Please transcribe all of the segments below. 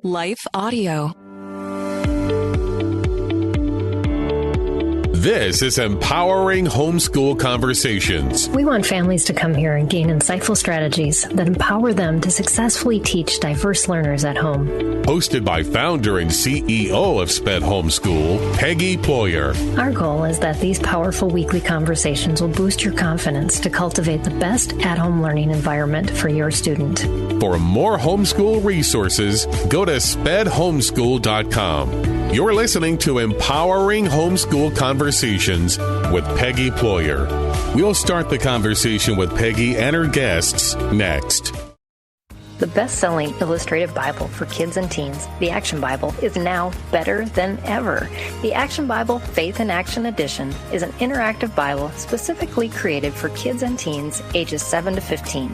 Life Audio. This is Empowering Homeschool Conversations. We want families to come here and gain insightful strategies that empower them to successfully teach diverse learners at home. Hosted by founder and CEO of SPED Homeschool, Peggy Ployer. Our goal is that these powerful weekly conversations will boost your confidence to cultivate the best at-home learning environment for your student. For more homeschool resources, go to spedhomeschool.com. You're listening to Empowering Homeschool Conversations with Peggy Ployer. We'll start the conversation with Peggy and her guests next. The best-selling illustrative Bible for kids and teens, the Action Bible, is now better than ever. The Action Bible Faith in Action Edition is an interactive Bible specifically created for kids and teens ages 7 to 15.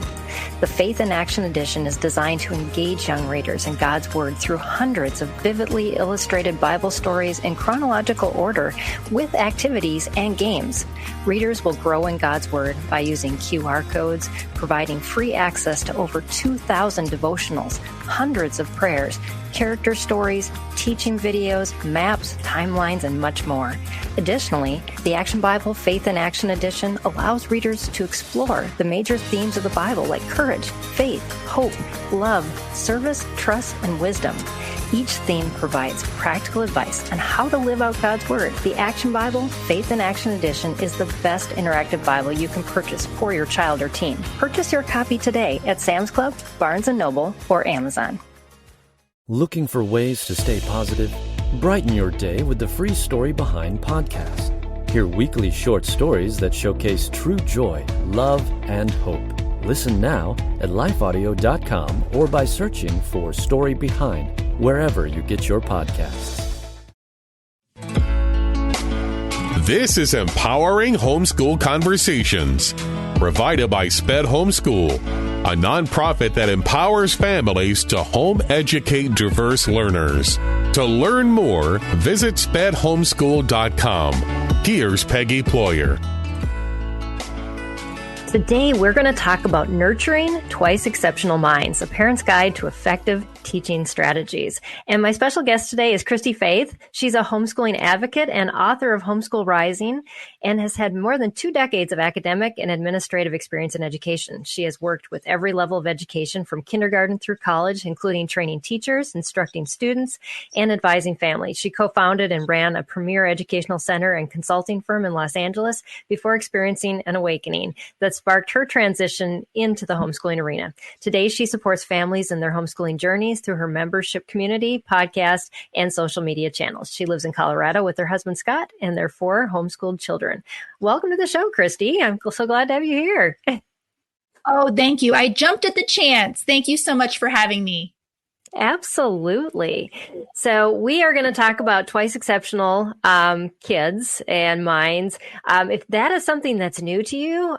The Faith in Action Edition is designed to engage young readers in God's Word through hundreds of vividly illustrated Bible stories in chronological order with activities and games. Readers will grow in God's Word by using QR codes, providing free access to over 2,000 devotionals, hundreds of prayers, character stories, teaching videos, maps, timelines, and much more. Additionally, the Action Bible Faith in Action Edition allows readers to explore the major themes of the Bible like courage, faith, hope, love, service, trust, and wisdom. Each theme provides practical advice on how to live out God's Word. The Action Bible Faith in Action Edition is the best interactive Bible you can purchase for your child or teen. Purchase your copy today at Sam's Club, Barnes & Noble, or Amazon. Looking for ways to stay positive? Brighten your day with the Free Story Behind podcast. Hear weekly short stories that showcase true joy, love, and hope. Listen now at lifeaudio.com or by searching for Story Behind wherever you get your podcasts. This is Empowering Homeschool Conversations, provided by SPED Homeschool, a nonprofit that empowers families to home educate diverse learners. To learn more, visit spedhomeschool.com. Here's Peggy Ployer. Today, we're going to talk about nurturing twice exceptional minds, a parent's guide to effective teaching strategies. And my special guest today is Christy-Faith. She's a homeschooling advocate and author of Homeschool Rising and has had more than 2 decades of academic and administrative experience in education. She has worked with every level of education from kindergarten through college, including training teachers, instructing students, and advising families. She co-founded and ran a premier educational center and consulting firm in Los Angeles before experiencing an awakening that sparked her transition into the homeschooling arena. Today, she supports families in their homeschooling journeys through her membership community, podcast, and social media channels. She lives in Colorado with her husband, Scott, and their 4 homeschooled children. Welcome to the show, Christy. I'm so glad to have you here. Oh, thank you. I jumped at the chance. Thank you so much for having me. Absolutely. So we are going to talk about twice exceptional kids and minds. If that is something that's new to you,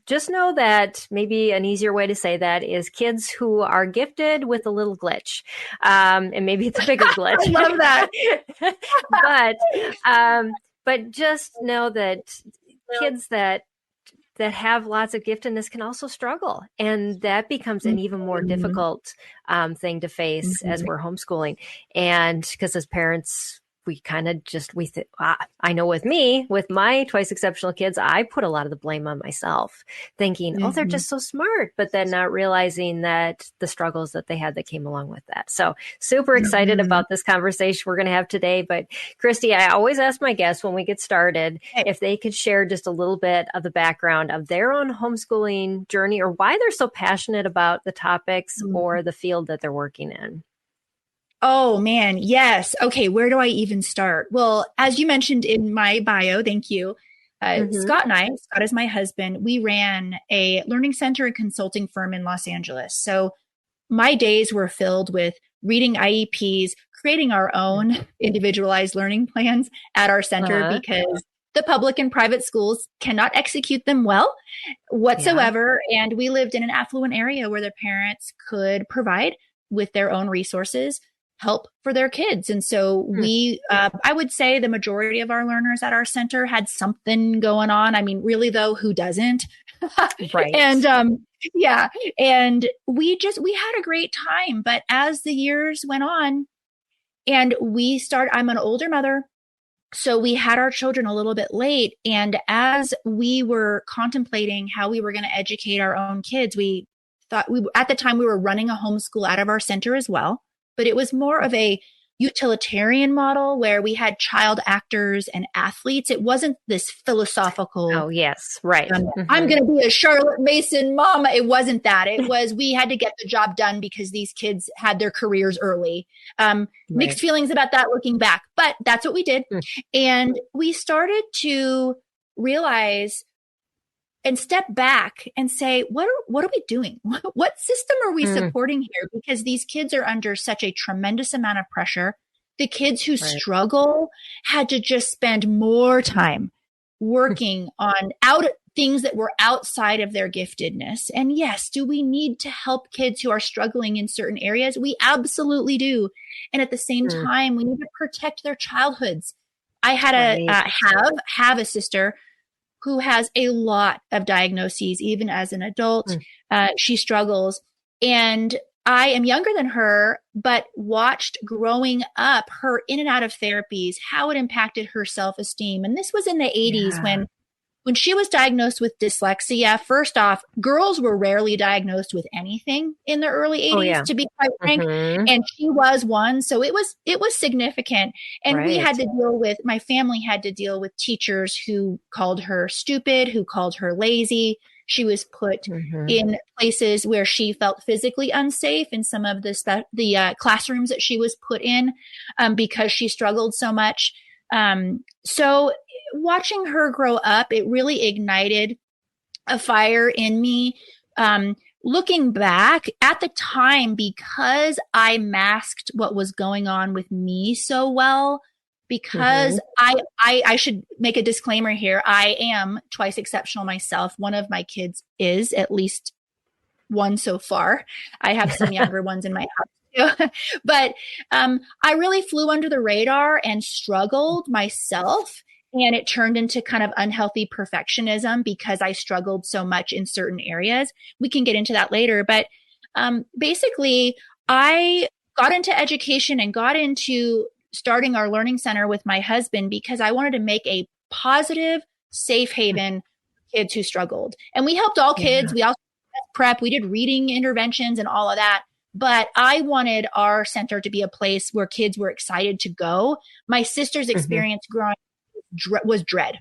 just know that maybe an easier way to say that is kids who are gifted with a little glitch. And maybe it's a bigger glitch. I love that. But just know that kids that have lots of giftedness can also struggle. And that becomes an even more difficult thing to face as we're homeschooling. And because as parents, we kind of just, I know with me, with my twice exceptional kids, I put a lot of the blame on myself, thinking, oh, they're just so smart, but then not realizing that the struggles that they had that came along with that. So super excited about this conversation we're going to have today. But Christy, I always ask my guests when we get started, if they could share just a little bit of the background of their own homeschooling journey or why they're so passionate about the topics or the field that they're working in. Oh, man. Yes. Okay. Where do I even start? Well, as you mentioned in my bio, thank you. Scott is my husband. We ran a learning center and consulting firm in Los Angeles. So my days were filled with reading IEPs, creating our own individualized learning plans at our center because the public and private schools cannot execute them well whatsoever. Yeah. And we lived in an affluent area where the parents could provide with their own resources help for their kids. And so we, I would say the majority of our learners at our center had something going on. I mean, really though, who doesn't? Right. And yeah, and we had a great time. But as the years went on, and I'm an older mother, so we had our children a little bit late. And as we were contemplating how we were going to educate our own kids, we thought at the time we were running a homeschool out of our center as well, but it was more of a utilitarian model where we had child actors and athletes. It wasn't this philosophical. Oh, yes. Right. I'm going to be a Charlotte Mason mama. It wasn't that. It was, we had to get the job done because these kids had their careers early. Mixed feelings about that looking back, but that's what we did. And we started to realize and step back and say, what are we doing? What system are we supporting here? Because these kids are under such a tremendous amount of pressure. The kids who struggle had to just spend more time working on things that were outside of their giftedness. And yes, do we need to help kids who are struggling in certain areas? We absolutely do. And at the same time, we need to protect their childhoods. I had have a sister who has a lot of diagnoses, even as an adult. She struggles. And I am younger than her, but watched growing up her in and out of therapies, how it impacted her self-esteem. And this was in the 80s when she was diagnosed with dyslexia. First off, girls were rarely diagnosed with anything in the early 80s, to be quite frank. And she was one. So it was significant. And we had to my family had to deal with teachers who called her stupid, who called her lazy. She was put in places where she felt physically unsafe in some of the classrooms that she was put in because she struggled so much. So watching her grow up, it really ignited a fire in me. Looking back at the time, because I masked what was going on with me so well, because I should make a disclaimer here. I am twice exceptional myself. One of my kids is, at least one so far. I have some younger ones in my house. But I really flew under the radar and struggled myself. And it turned into kind of unhealthy perfectionism because I struggled so much in certain areas. We can get into that later. But basically, I got into education and got into starting our learning center with my husband because I wanted to make a positive, safe haven for kids who struggled. And we helped all kids. We also did prep. We did reading interventions and all of that. But I wanted our center to be a place where kids were excited to go. My sister's experience growing was dread.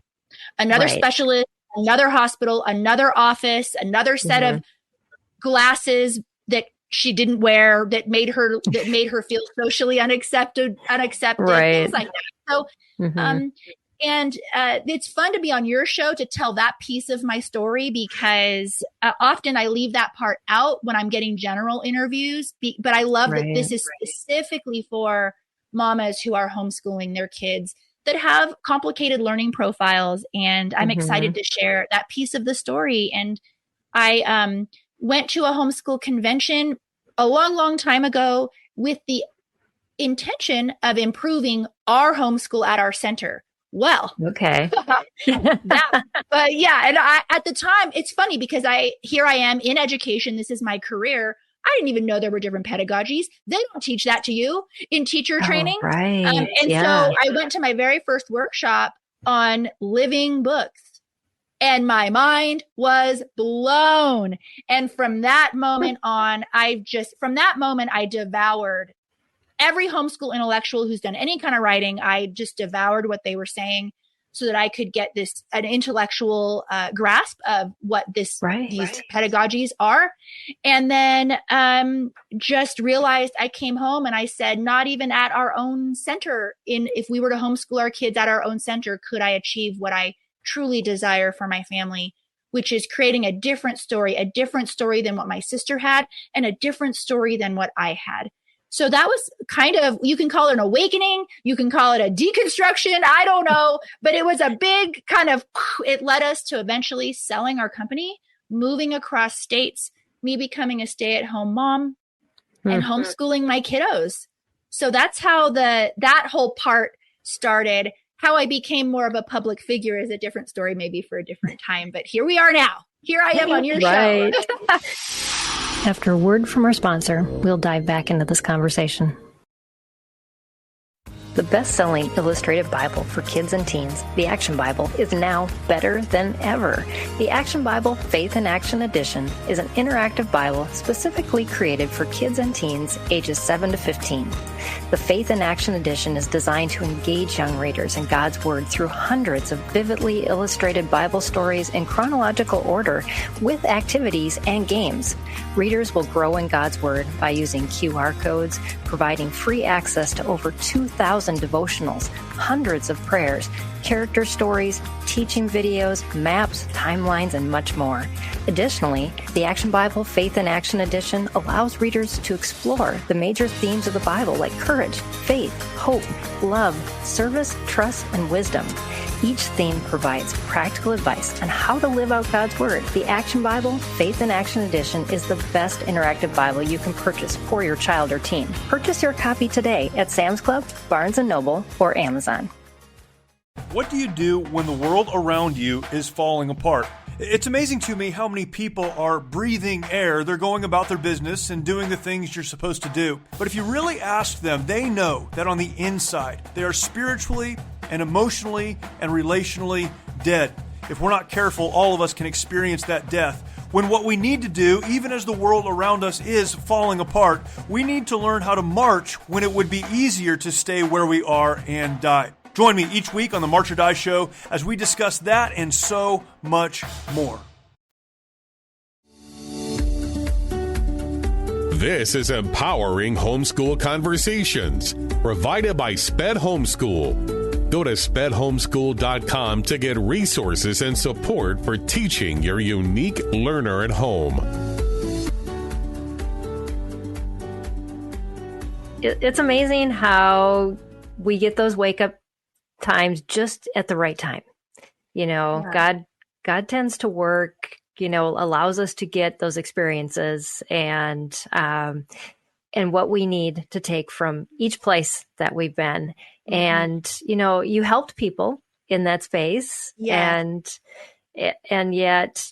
Another specialist, another hospital, another office, another set of glasses that she didn't wear that made her feel socially unaccepted, things like that. So, and it's fun to be on your show to tell that piece of my story because often I leave that part out when I'm getting general interviews. But I love that this is specifically for mamas who are homeschooling their kids that have complicated learning profiles. And I'm excited to share that piece of the story. And I went to a homeschool convention a long, long time ago with the intention of improving our homeschool at our center. Well, okay. But yeah. And at the time, it's funny because here I am in education. This is my career. I didn't even know there were different pedagogies. They don't teach that to you in teacher training. So I went to my very first workshop on living books and my mind was blown. And from that moment on, I devoured every homeschool intellectual who's done any kind of writing. I just devoured what they were saying so that I could get an intellectual grasp of what these pedagogies are. And then just realized I came home and I said, not even at our own center, if we were to homeschool our kids at our own center, could I achieve what I truly desire for my family, which is creating a different story than what my sister had and a different story than what I had. So that was kind of, you can call it an awakening, you can call it a deconstruction, I don't know, but it was a big kind of, it led us to eventually selling our company, moving across states, me becoming a stay-at-home mom and homeschooling my kiddos. So that's how that whole part started. How I became more of a public figure is a different story, maybe for a different time, but here we are now. Here I am on your Right. show. After a word from our sponsor, we'll dive back into this conversation. The best-selling illustrative Bible for kids and teens, the Action Bible, is now better than ever. The Action Bible Faith in Action Edition is an interactive Bible specifically created for kids and teens ages 7 to 15. The Faith in Action Edition is designed to engage young readers in God's Word through hundreds of vividly illustrated Bible stories in chronological order with activities and games. Readers will grow in God's Word by using QR codes, providing free access to over 2,000 devotionals, hundreds of prayers, character stories, teaching videos, maps, timelines, and much more. Additionally, the Action Bible Faith in Action Edition allows readers to explore the major themes of the Bible like courage, faith, hope, love, service, trust, and wisdom. Each theme provides practical advice on how to live out God's Word. The Action Bible Faith in Action Edition is the best interactive Bible you can purchase for your child or teen. Purchase your copy today at Sam's Club, Barnes & Noble, or Amazon. What do you do when the world around you is falling apart? It's amazing to me how many people are breathing air. They're going about their business and doing the things you're supposed to do. But if you really ask them, they know that on the inside, they are spiritually and emotionally and relationally dead. If we're not careful, all of us can experience that death. When what we need to do, even as the world around us is falling apart, we need to learn how to march when it would be easier to stay where we are and die. Join me each week on the March or Die Show as we discuss that and so much more. This is Empowering Homeschool Conversations, provided by Sped Homeschool. Go to spedhomeschool.com to get resources and support for teaching your unique learner at home. It's amazing how we get those wake-up times just at the right time. God tends to work, allows us to get those experiences and what we need to take from each place that we've been. Mm-hmm. And, you helped people in that space. Yeah. And yet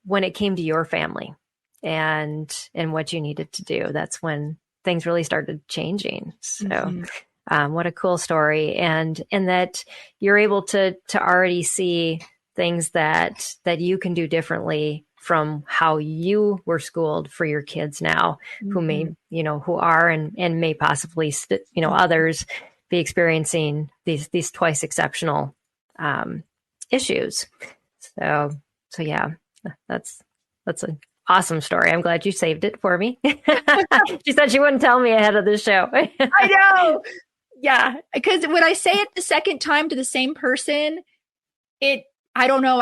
when it came to your family and what you needed to do, that's when things really started changing. So, what a cool story. And that you're able to already see things that you can do differently from how you were schooled for your kids now, who may, who are and may possibly, others be experiencing these twice exceptional issues. So yeah, that's an awesome story. I'm glad you saved it for me. She said she wouldn't tell me ahead of the show. I know. Yeah, because when I say it the second time to the same person, I don't know.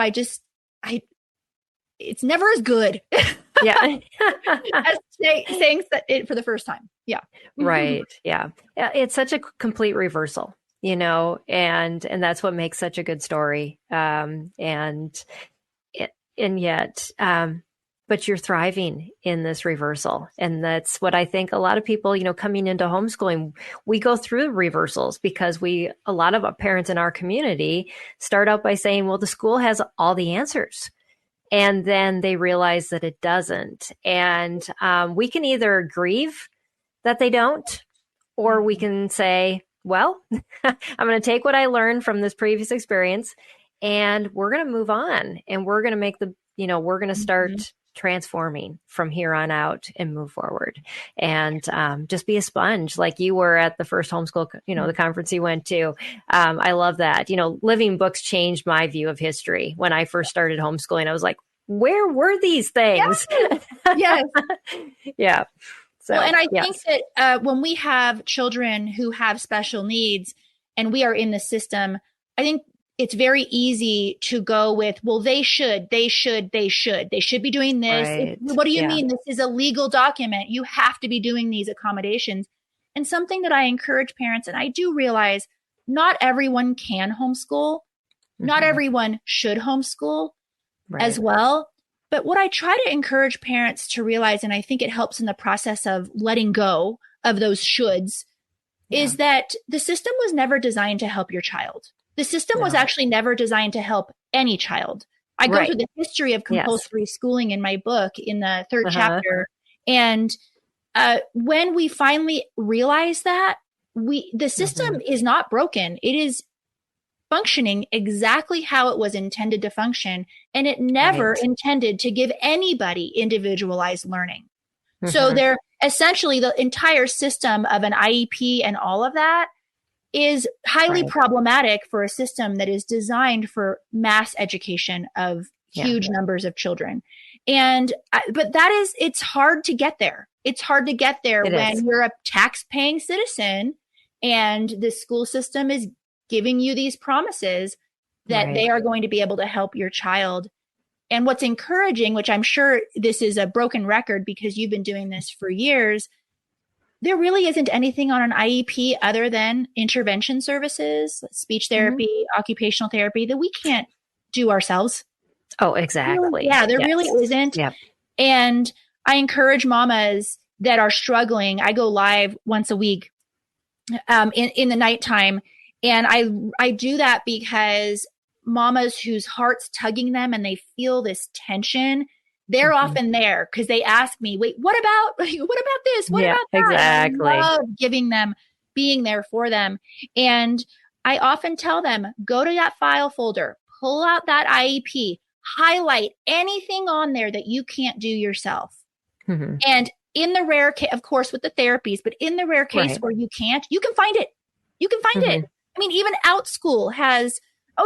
It's never as good. Yeah. as saying it for the first time. Yeah. Right. Yeah. It's such a complete reversal, and that's what makes such a good story. And yet, but you're thriving in this reversal. And that's what I think a lot of people, coming into homeschooling, we go through reversals because a lot of parents in our community start out by saying, well, the school has all the answers. And then they realize that it doesn't. And we can either grieve that they don't, or we can say, well, I'm going to take what I learned from this previous experience and we're going to move on and we're going to make we're going to start transforming from here on out and move forward and just be a sponge like you were at the first homeschool, the conference you went to. I love that. Living books changed my view of history. When I first started homeschooling, I was like, where were these things? Yes. Yeah. So, and I think that when we have children who have special needs and we are in the system, I think it's very easy to go with, well, they should be doing this. Right. What do you mean? This is a legal document. You have to be doing these accommodations. And something that I encourage parents, and I do realize not everyone can homeschool. Not everyone should homeschool as well. But what I try to encourage parents to realize, and I think it helps in the process of letting go of those shoulds, is that the system was never designed to help your child. The system was actually never designed to help any child. I go through the history of compulsory schooling in my book in the third chapter. And when we finally realize that, the system is not broken. It is functioning exactly how it was intended to function. And it never intended to give anybody individualized learning. So they're essentially the entire system of an IEP and all of that is highly problematic for a system that is designed for mass education of huge numbers of children. And, but it's hard to get there. It's hard to get there when you're a tax-paying citizen and the school system is giving you these promises that they are going to be able to help your child. And what's encouraging, which I'm sure this is a broken record because you've been doing this for years, there really isn't anything on an IEP other than intervention services, speech therapy, occupational therapy that we can't do ourselves. Oh, exactly. There really isn't. Yep. And I encourage mamas that are struggling. I go live once a week in the nighttime. And I do that because mamas whose heart's tugging them and they feel this tension, they're often there because they ask me, wait, what about this? What about that? Exactly. And I love being there for them. And I often tell them, go to that file folder, pull out that IEP, highlight anything on there that you can't do yourself. And in the rare case, of course, with the therapies, but in the rare case where you can't, you can find it. You can find it. I mean, even OutSchool has,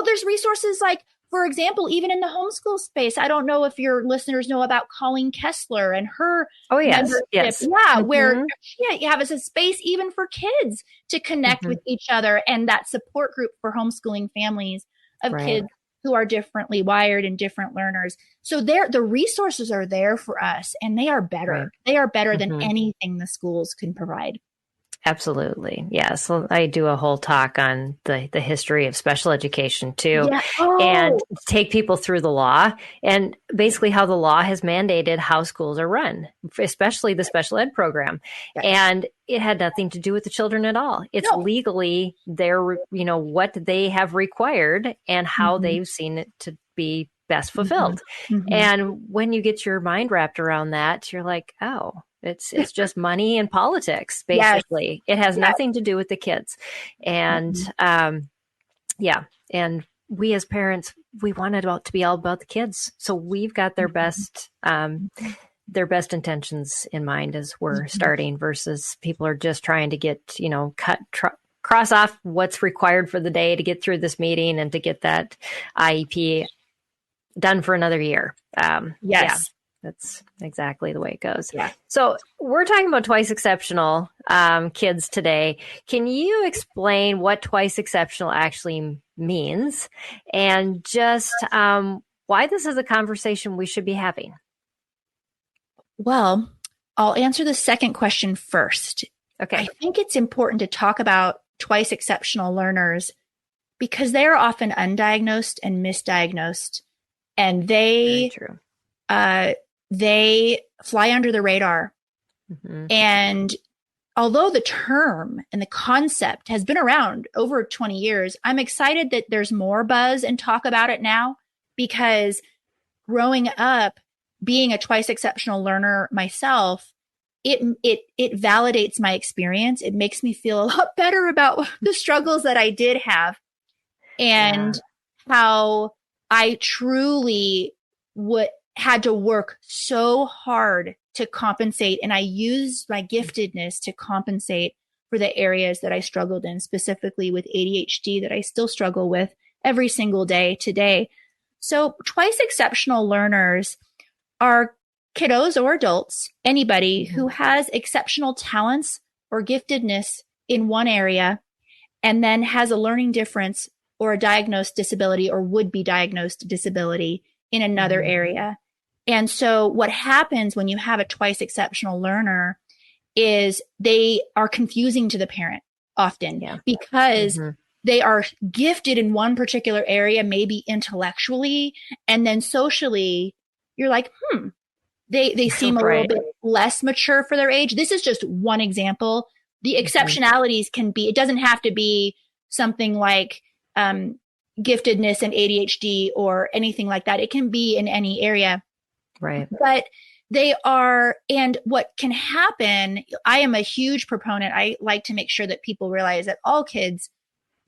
there's resources like, for example, even in the homeschool space, I don't know if your listeners know about Colleen Kessler and her membership. Yeah, where you have a space even for kids to connect with each other and that support group for homeschooling families of kids who are differently wired and different learners. So the resources are there for us and they are better. They are better than anything the schools can provide. Absolutely. Yeah. So I do a whole talk on the history of special education too, and take people through the law and basically how the law has mandated how schools are run, especially the special ed program. And it had nothing to do with the children at all. It's legally what they have required and how they've seen it to be best fulfilled. And when you get your mind wrapped around that, you're like, oh, it's just money and politics, basically. It has nothing to do with the kids. And and we as parents, we want it to be all about the kids. So we've got their best intentions in mind as we're starting versus people are just trying to get, cross off what's required for the day to get through this meeting and to get that IEP done for another year. That's exactly the way it goes. Yeah. So we're talking about twice exceptional kids today. Can you explain what twice exceptional actually means and just why this is a conversation we should be having? Well, I'll answer the second question first. Okay. I think it's important to talk about twice exceptional learners because they are often undiagnosed and misdiagnosed, and they fly under the radar. And although the term and the concept has been around over 20 years, I'm excited that there's more buzz and talk about it now because growing up, being a twice exceptional learner myself, it validates my experience. It makes me feel a lot better about the struggles that I did have and how I truly had to work so hard to compensate. And I used my giftedness to compensate for the areas that I struggled in, specifically with ADHD that I still struggle with every single day today. So twice exceptional learners are kiddos or adults, anybody who has exceptional talents or giftedness in one area and then has a learning difference or a diagnosed disability or would be diagnosed disability in another area. And so what happens when you have a twice exceptional learner is they are confusing to the parent often because they are gifted in one particular area, maybe intellectually, and then socially, you're like, they seem a little bit less mature for their age. This is just one example. The exceptionalities can be, it doesn't have to be something like, giftedness and ADHD or anything like that. It can be in any area. Right. But they are, and what can happen, I am a huge proponent. I like to make sure that people realize that all kids,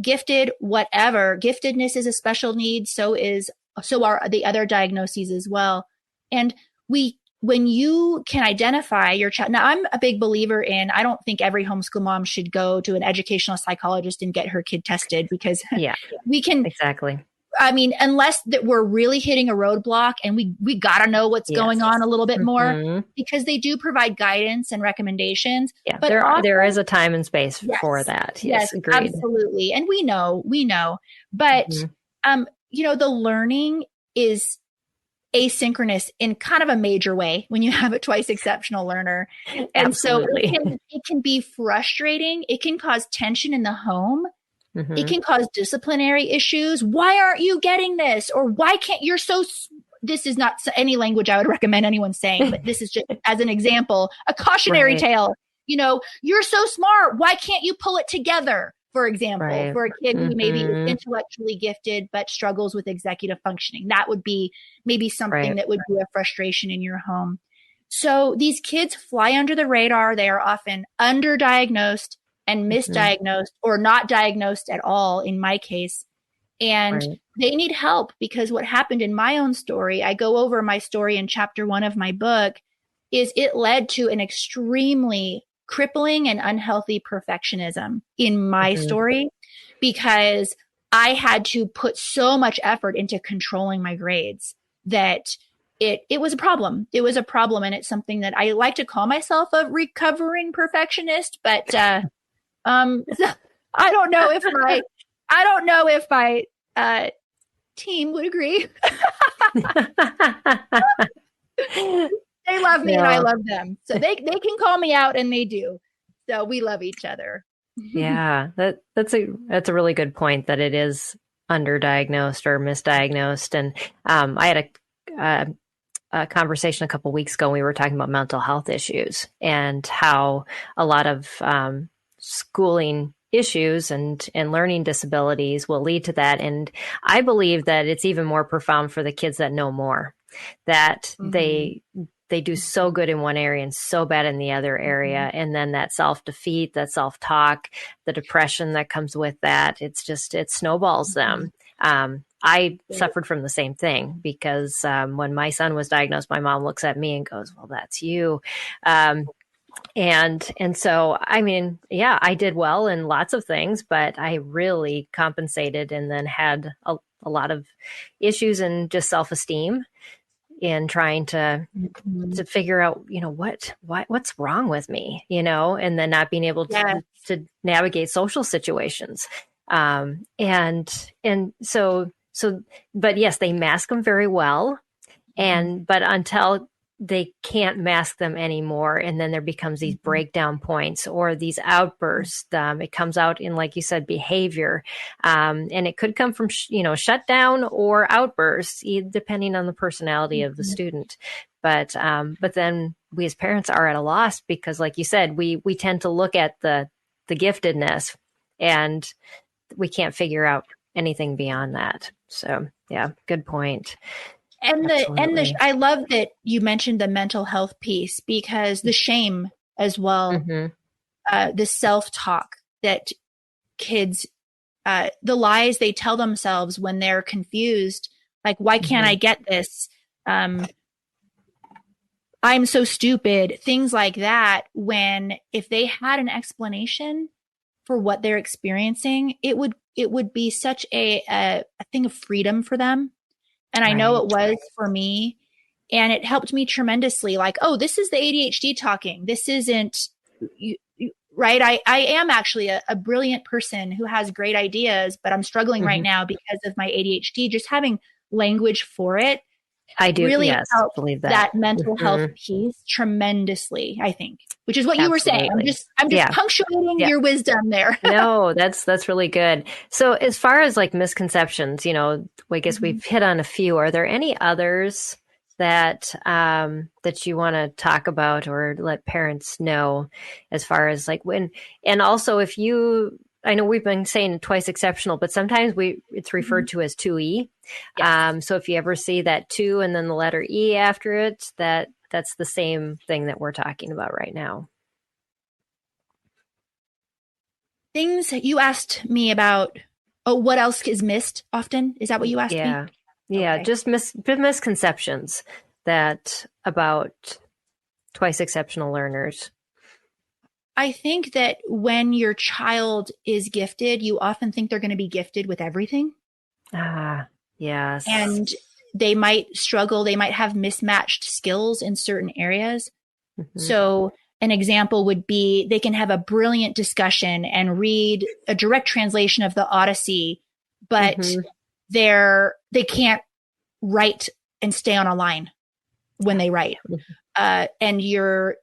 gifted, whatever, giftedness is a special need. So are the other diagnoses as well. And when you can identify your child, now I'm a big believer in, I don't think every homeschool mom should go to an educational psychologist and get her kid tested, because we can, exactly. I mean, unless that we're really hitting a roadblock and we got to know what's going on a little bit more, because they do provide guidance and recommendations. Yeah, but there is a time and space for that. Yes, agreed. Absolutely. And we know, but, the learning is asynchronous in kind of a major way when you have a twice exceptional learner. And Absolutely. so it can be frustrating. It can cause tension in the home. It can cause disciplinary issues. Why aren't you getting this? Or why can't this is not any language I would recommend anyone saying, but this is just as an example, a cautionary tale. You're so smart. Why can't you pull it together? For example, for a kid who maybe is intellectually gifted, but struggles with executive functioning, that would be maybe something that would be a frustration in your home. So these kids fly under the radar. They are often underdiagnosed and misdiagnosed or not diagnosed at all in my case. And they need help, because what happened in my own story, I go over my story in chapter 1 of my book, is it led to an extremely crippling and unhealthy perfectionism in my story, because I had to put so much effort into controlling my grades that it was a problem. It was a problem. And it's something that I like to call myself a recovering perfectionist, but I don't know if my team would agree. They love me and I love them. So they can call me out, and they do. So we love each other. Yeah, that's a really good point, that it is underdiagnosed or misdiagnosed. And I had a conversation a couple of weeks ago. We were talking about mental health issues and how a lot of schooling issues and learning disabilities will lead to that. And I believe that it's even more profound for the kids that know more, that they do so good in one area and so bad in the other area. And then that self-defeat, that self-talk, the depression that comes with that, it snowballs them. I suffered from the same thing, because when my son was diagnosed, my mom looks at me and goes, "Well, that's you." And so, I mean, I did well in lots of things, but I really compensated and then had a lot of issues in just self-esteem, in trying to figure out, what's wrong with me, and then not being able to navigate social situations. And so, but yes, they mask them very well. But until they can't mask them anymore, and then there becomes these breakdown points or these outbursts. It comes out in, like you said, behavior, and it could come from shutdown or outbursts, depending on the personality of the student. But then we as parents are at a loss, because, like you said, we tend to look at the giftedness, and we can't figure out anything beyond that. So yeah, good point. And I love that you mentioned the mental health piece, because the shame as well, the self-talk that kids, the lies they tell themselves when they're confused, like, why can't I get this? I'm so stupid, things like that. When, if they had an explanation for what they're experiencing, it would be such a thing of freedom for them. And I know it was for me, and it helped me tremendously. Like, oh, this is the ADHD talking. This isn't right. I am actually a brilliant person who has great ideas, but I'm struggling right now because of my ADHD. Just having language for it, I do really help believe that mental health piece tremendously, I think, which is what you were saying. I'm just punctuating your wisdom there. No, that's really good. So as far as like misconceptions, I guess we've hit on a few. Are there any others that you want to talk about or let parents know, as far as like when, and also if you I know we've been saying twice exceptional, but sometimes it's referred to as 2E. Yes. So if you ever see that 2 and then the letter E after it, that's the same thing that we're talking about right now. Things you asked me about. Oh, what else is missed often? Is that what you asked me? Yeah, Okay. just misconceptions that about twice exceptional learners. I think that when your child is gifted, you often think they're going to be gifted with everything. Yes. And they might struggle. They might have mismatched skills in certain areas. Mm-hmm. So an example would be they can have a brilliant discussion and read a direct translation of the Odyssey, but they can't write and stay on a line when they write. And you're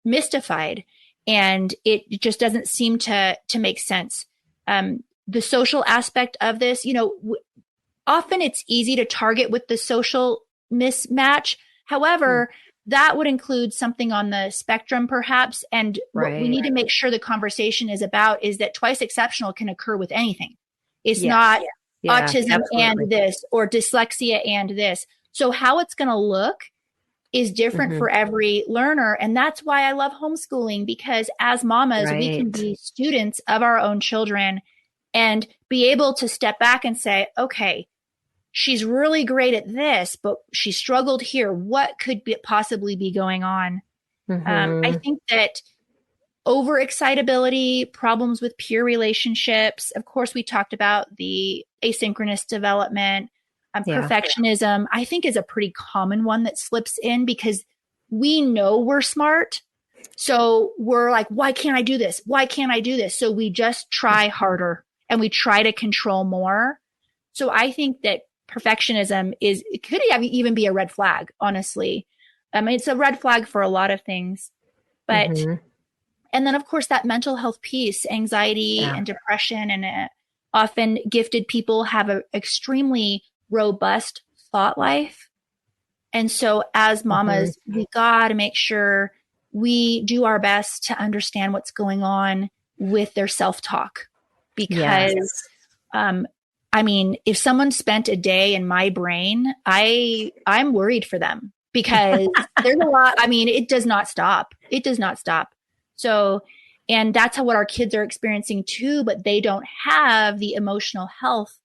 mystified. And it just doesn't seem to make sense. The social aspect of this, often it's easy to target with the social mismatch. However, that would include something on the spectrum, perhaps. And what we need to make sure the conversation is about is that twice exceptional can occur with anything. It's not autism and this, or dyslexia and this. So how it's going to look is different for every learner. And that's why I love homeschooling, because as mamas, we can be students of our own children and be able to step back and say, okay, she's really great at this, but she struggled here. What could possibly be going on? I think that overexcitability, problems with peer relationships. Of course, we talked about the asynchronous development. Perfectionism, I think, is a pretty common one that slips in because we know we're smart. So we're like, why can't I do this? Why can't I do this? So we just try harder and we try to control more. So I think that perfectionism it could even be a red flag, honestly. It's a red flag for a lot of things. But, and then of course that mental health piece, anxiety and depression, and often gifted people have an extremely robust thought life. And so as mamas, we got to make sure we do our best to understand what's going on with their self-talk. Because, if someone spent a day in my brain, I'm worried for them because there's a lot. It does not stop. It does not stop. So, and that's what our kids are experiencing too, but they don't have the emotional health.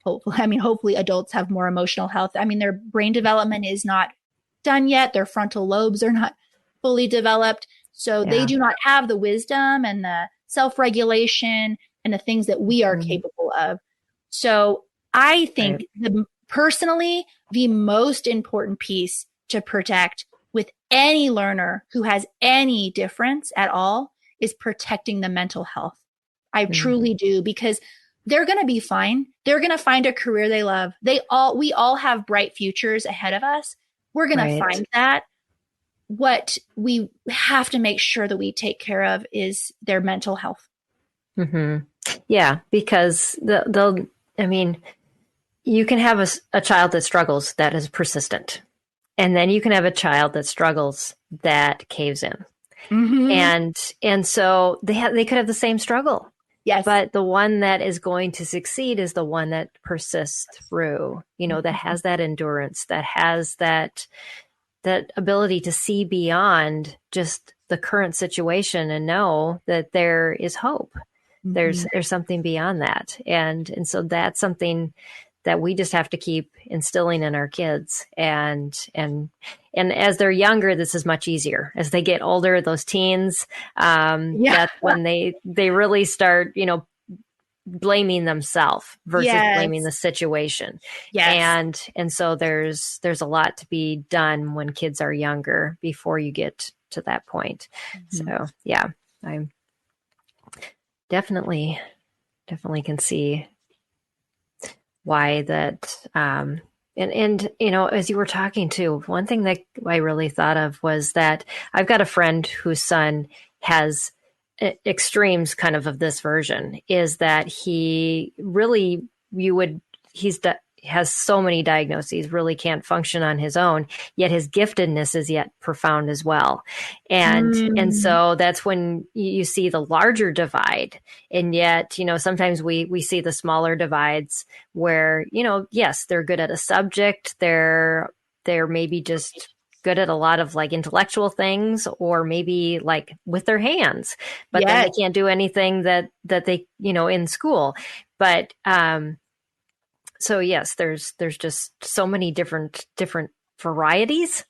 Hopefully adults have more emotional health. Their brain development is not done yet. Their frontal lobes are not fully developed. So they do not have the wisdom and the self-regulation and the things that we are capable of. So I think personally, the most important piece to protect with any learner who has any difference at all is protecting the mental health. I truly do, because they're going to be fine. They're going to find a career they love. We all have bright futures ahead of us. We're going to find that. What we have to make sure that we take care of is their mental health. Yeah, because you can have a child that struggles that is persistent, and then you can have a child that struggles that caves in, and so they could have the same struggle. Yes. But the one that is going to succeed is the one that persists through, that has that endurance, that has that ability to see beyond just the current situation and know that there is hope. There's something beyond that. And so that's something that we just have to keep instilling in our kids. And as they're younger, this is much easier. As they get older, those teens, that's when they really start, blaming themselves versus blaming the situation. And so there's a lot to be done when kids are younger before you get to that point. So I'm definitely can see why that, and as you were talking too, one thing that I really thought of was that I've got a friend whose son has extremes kind of this version, is that he really, has so many diagnoses, really can't function on his own, yet his giftedness is yet profound as well. And so that's when you see the larger divide. And yet, sometimes we see the smaller divides where, yes, they're good at a subject. They're maybe just good at a lot of like intellectual things, or maybe like with their hands, but then they can't do anything that they, in school. But, so yes, there's just so many different varieties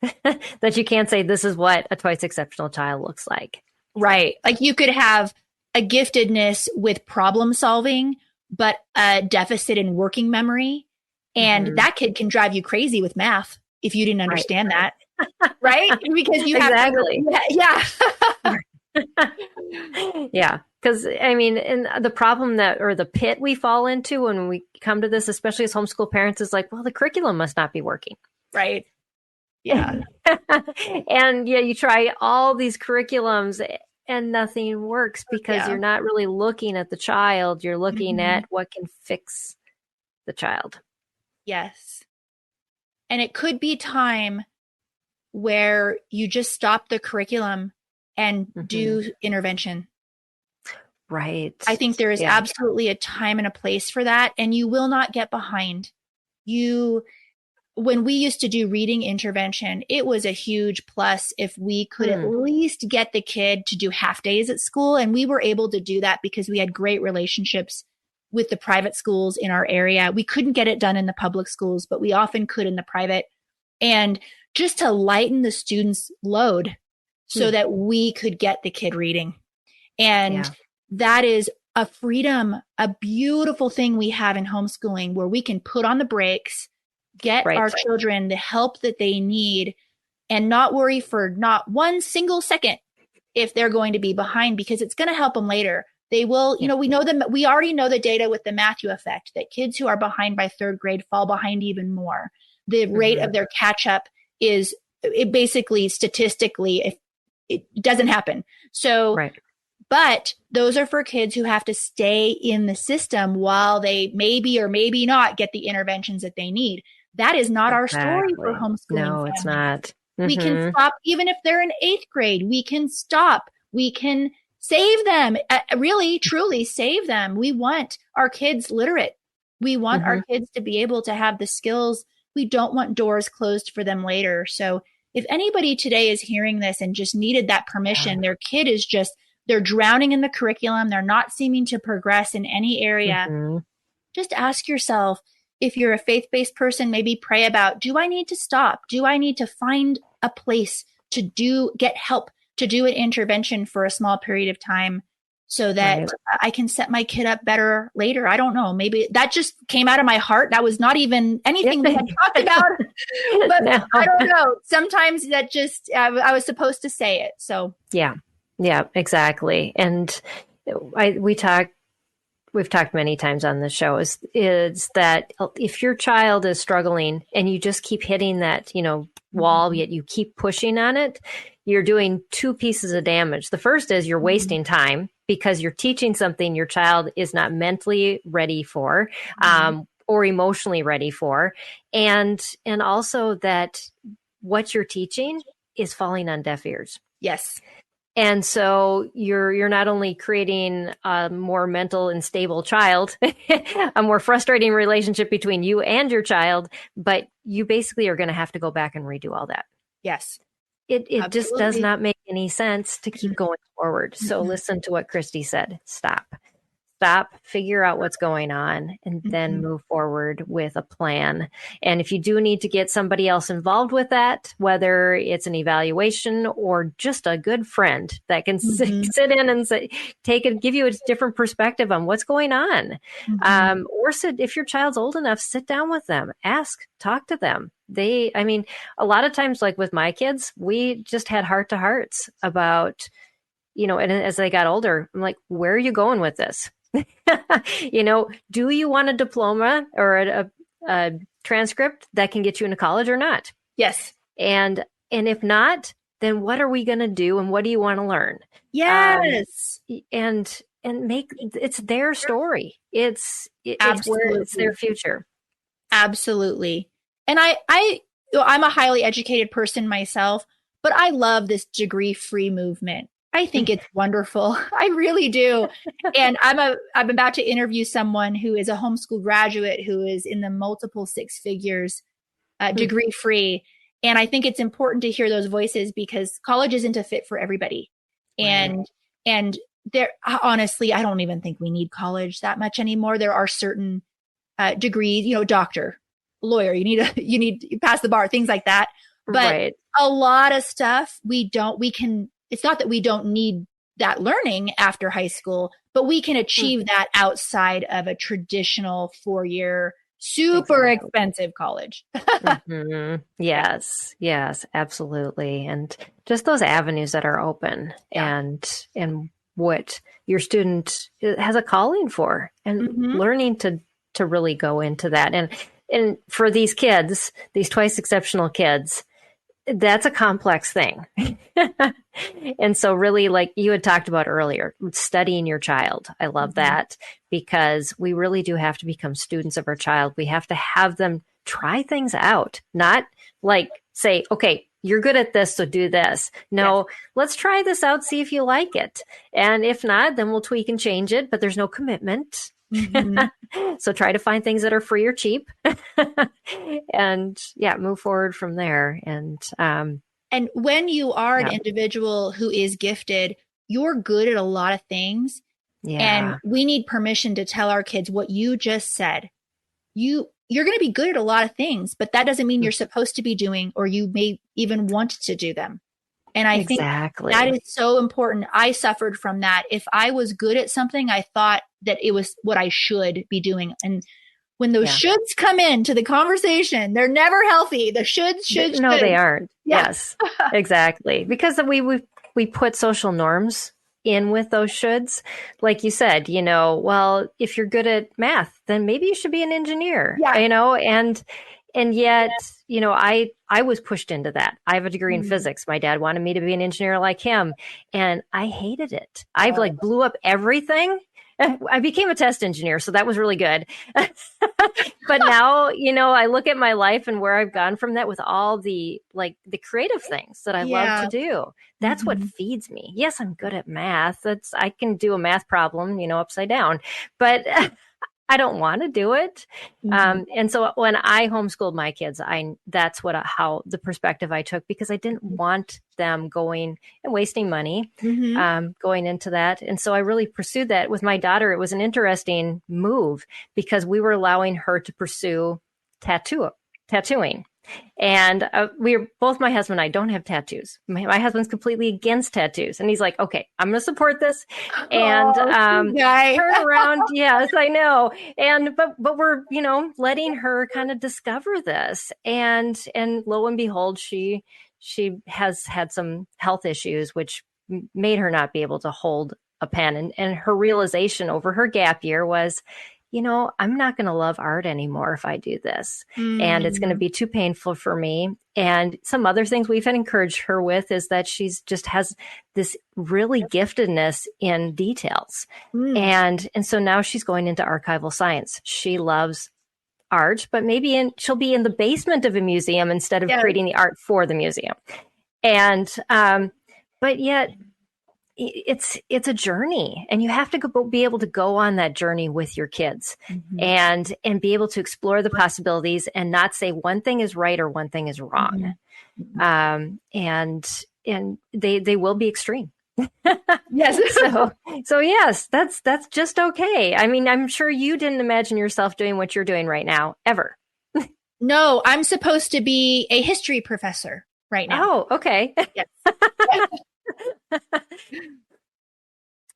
that you can't say this is what a twice exceptional child looks like. Right. Like you could have a giftedness with problem solving, but a deficit in working memory. And that kid can drive you crazy with math if you didn't understand that. Right? Because you have exactly. Yeah. Because and the problem or the pit we fall into when we come to this, especially as homeschool parents, is like, well, the curriculum must not be working. Right. Yeah. And you try all these curriculums and nothing works because you're not really looking at the child. You're looking at what can fix the child. Yes. And it could be time where you just stop the curriculum and do intervention. Right. I think there is absolutely a time and a place for that. And you will not get behind. When we used to do reading intervention, it was a huge plus if we could at least get the kid to do half days at school. And we were able to do that because we had great relationships with the private schools in our area. We couldn't get it done in the public schools, but we often could in the private. And just to lighten the students' load so that we could get the kid reading. And that is a freedom, a beautiful thing we have in homeschooling where we can put on the brakes, get our children the help that they need, and not worry for not one single second if they're going to be behind, because it's going to help them later. They will, we already know the data with the Matthew effect that kids who are behind by third grade fall behind even more. The rate of their catch up is basically statistically, if it doesn't happen. So, but those are for kids who have to stay in the system while they maybe or maybe not get the interventions that they need. That is not our story for homeschooling. No, families. it's not. We can stop, even if they're in 8th grade, we can stop. We can save them, really, truly save them. We want our kids literate. We want our kids to be able to have the skills. We don't want doors closed for them later. So if anybody today is hearing this and just needed that permission, their kid is they're drowning in the curriculum. They're not seeming to progress in any area. Just ask yourself, if you're a faith-based person, maybe pray about, do I need to stop? Do I need to find a place to get help to do an intervention for a small period of time so that I can set my kid up better later? I don't know. Maybe that just came out of my heart. That was not even anything we had talked about, but I don't know. Sometimes that just, I was supposed to say it. So yeah, exactly. And we've talked many times on the show is that if your child is struggling and you just keep hitting that, wall, yet you keep pushing on it, you're doing two pieces of damage. The first is you're wasting time because you're teaching something your child is not mentally ready for, or emotionally ready for. And also that what you're teaching is falling on deaf ears. Yes. And so you're not only creating a more mental and stable child, a more frustrating relationship between you and your child, but you basically are going to have to go back and redo all that. Yes. It just does not make any sense to keep going forward. So listen to what Christy said. Stop, figure out what's going on, and then move forward with a plan. And if you do need to get somebody else involved with that, whether it's an evaluation or just a good friend that can sit in and give you a different perspective on what's going on. Or if your child's old enough, sit down with them, talk to them. A lot of times, like with my kids, we just had heart to hearts about, and as they got older, I'm like, where are you going with this? Do you want a diploma or a transcript that can get you into college or not? Yes. And if not, then what are we going to do? And what do you want to learn? Yes. And make it's their story. It's their future. Absolutely. And I'm a highly educated person myself, but I love this degree-free movement. I think it's wonderful. I really do. And I'm about to interview someone who is a homeschool graduate who is in the multiple six figures, degree-free. And I think it's important to hear those voices because college isn't a fit for everybody. Right. And there, honestly, I don't even think we need college that much anymore. There are certain degrees, doctor, lawyer, you need to pass the bar, things like that. But a lot of stuff it's not that we don't need that learning after high school, but we can achieve that outside of a traditional 4-year, super expensive college. Yes, absolutely. And just those avenues that are open and what your student has a calling for and learning to really go into that. And for these kids, these twice exceptional kids, that's a complex thing. And so really, like you had talked about earlier, studying your child. I love that because we really do have to become students of our child. We have to have them try things out, not like say, okay, you're good at this, so do this. No, let's try this out, see if you like it. And if not, then we'll tweak and change it, but there's no commitment. So try to find things that are free or cheap and move forward from there. And when you are an individual who is gifted, you're good at a lot of things. And we need permission to tell our kids what you just said. You're going to be good at a lot of things, but that doesn't mean you're supposed to be doing, or you may even want to do them. And I think that is so important. I suffered from that. If I was good at something, I thought that it was what I should be doing. And when those shoulds come into the conversation, they're never healthy. The should. No, they aren't. Yeah. Yes, exactly. Because we put social norms in with those shoulds. Like you said, well, if you're good at math, then maybe you should be an engineer, and yet, I was pushed into that. I have a degree in physics. My dad wanted me to be an engineer like him, and I hated it. I blew up everything. I became a test engineer, so that was really good. But now, I look at my life and where I've gone from that with all the creative things that I love to do. That's what feeds me. Yes, I'm good at math. I can do a math problem, upside down, but I don't want to do it. And so when I homeschooled my kids, that's how the perspective I took, because I didn't want them going and wasting money, going into that. And so I really pursued that with my daughter. It was an interesting move because we were allowing her to pursue tattooing. And both my husband and I don't have tattoos. My husband's completely against tattoos. And he's like, okay, I'm going to support this and turn around. Yes, I know. But we're, letting her kind of discover this. And lo and behold, she has had some health issues, which made her not be able to hold a pen. And her realization over her gap year was, I'm not going to love art anymore if I do this. And it's going to be too painful for me. And some other things we've had encouraged her with is that she's just has this really giftedness in details. And so now she's going into archival science. She loves art, but maybe she'll be in the basement of a museum instead of creating the art for the museum. And, but yet, it's a journey, and you have to be able to go on that journey with your kids and be able to explore the possibilities and not say one thing is right or one thing is wrong. And they will be extreme. Yes. So yes, that's just okay. I mean, I'm sure you didn't imagine yourself doing what you're doing right now, ever. No, I'm supposed to be a history professor right now. Oh, okay. Yes.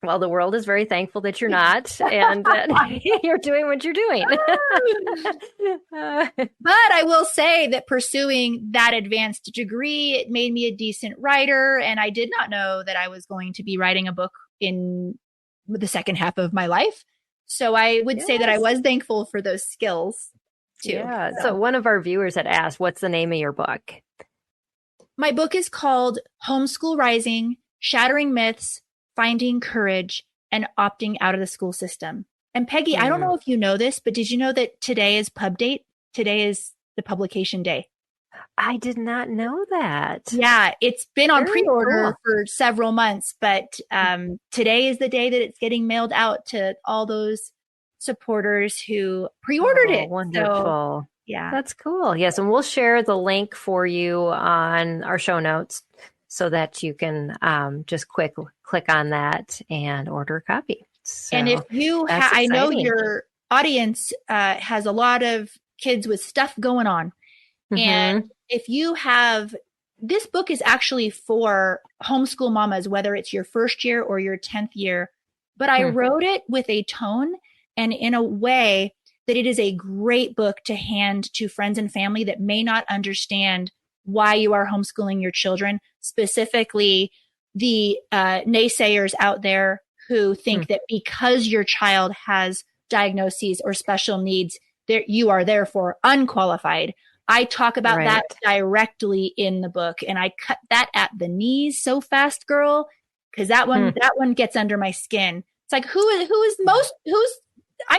Well, the world is very thankful that you're not, and that you're doing what you're doing. But I will say that pursuing that advanced degree, it made me a decent writer, and I did not know that I was going to be writing a book in the second half of my life. So I would say that I was thankful for those skills too. Yeah. So one of our viewers had asked, what's the name of your book? My book is called Homeschool Rising: Shattering Myths, Finding Courage, and Opting Out of the School System. And Peggy, I don't know if you know this, but did you know that today is pub date today is the publication day. I did not know that. Yeah, it's been on Very pre-order cool. for several months, but today is the day that it's getting mailed out to all those supporters who pre-ordered it. Wonderful. So, yeah. That's cool. Yes, and we'll share the link for you on our show notes so that you can just click on that and order a copy. So and if you I know your audience has a lot of kids with stuff going on. And if you have, this book is actually for homeschool mamas, whether it's your first year or your 10th year, but I wrote it with a tone and in a way that it is a great book to hand to friends and family that may not understand why you are homeschooling your children, specifically the naysayers out there who think that because your child has diagnoses or special needs, you are therefore unqualified. I talk about that directly in the book, and I cut that at the knees so fast, girl, because that one gets under my skin. It's like, I